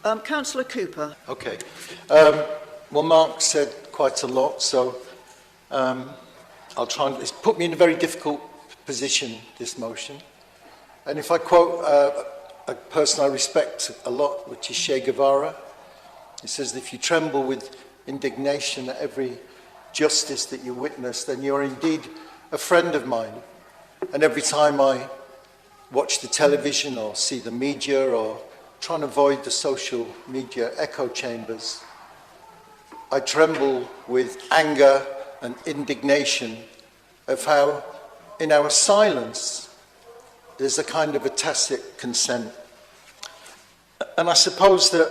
Councillor Cooper. Okay. Well, Mark said quite a lot, so I'll try and... It's put me in a very difficult position, this motion. And if I quote a person I respect a lot, which is Che Guevara, he says, if you tremble with indignation at every justice that you witness, then you're indeed a friend of mine. And every time I watch the television or see the media or try and avoid the social media echo chambers, I tremble with anger and indignation of how in our silence there's a kind of a tacit consent. And I suppose that,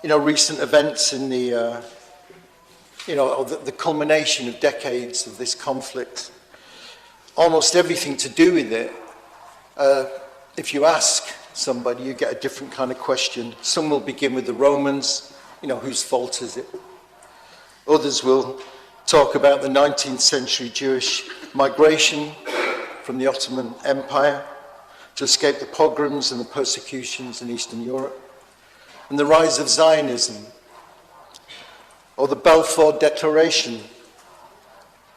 recent events in the, the culmination of decades of this conflict, almost everything to do with it, if you ask somebody, you get a different kind of question. Some will begin with the Romans, whose fault is it? Others will talk about the 19th century Jewish migration from the Ottoman Empire to escape the pogroms and the persecutions in Eastern Europe, and the rise of Zionism, or the Balfour Declaration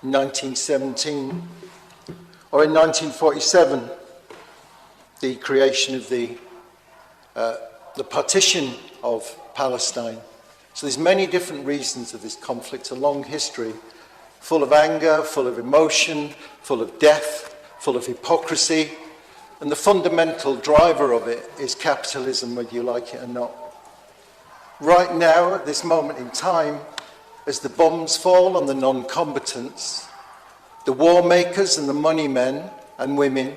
in 1917, or in 1947, the creation of the partition of Palestine. So there's many different reasons of this conflict, a long history, full of anger, full of emotion, full of death, full of hypocrisy, and the fundamental driver of it is capitalism, whether you like it or not. Right now, at this moment in time, as the bombs fall on the non-combatants, the war makers and the money men and women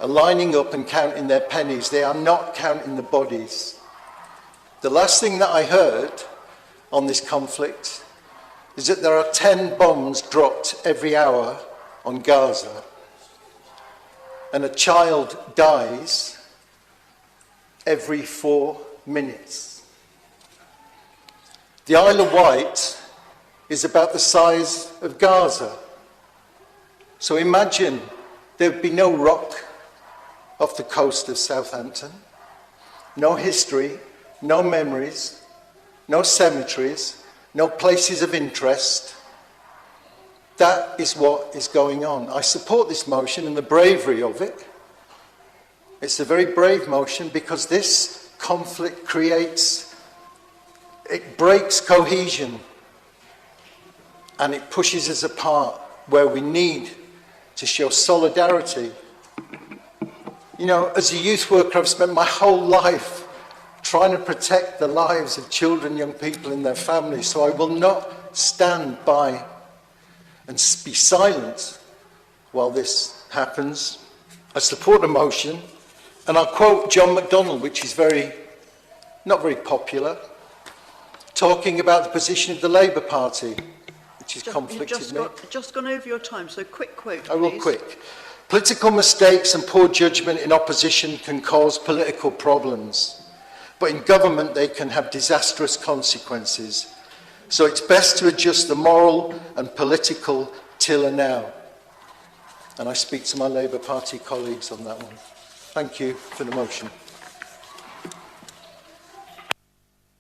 are lining up and counting their pennies. They are not counting the bodies. The last thing that I heard on this conflict is that there are 10 bombs dropped every hour on Gaza, and a child dies every 4 minutes. The Isle of Wight is about the size of Gaza. So imagine there would be no rock off the coast of Southampton, no history, no memories, no cemeteries, no places of interest. That is what is going on. I support this motion and the bravery of it. It's a very brave motion because this conflict it breaks cohesion and it pushes us apart where we need to show solidarity. As a youth worker, I've spent my whole life trying to protect the lives of children, young people and their families, so I will not stand by and be silent while this happens. I support the motion, and I'll quote John McDonnell, which is not very popular, talking about the position of the Labour Party, which is conflicted me. You've just gone over your time, so quick quote, please. I will quick. Political mistakes and poor judgment in opposition can cause political problems, but in government they can have disastrous consequences. So it's best to adjust the moral and political tiller now. And I speak to my Labour Party colleagues on that one. Thank you for the motion.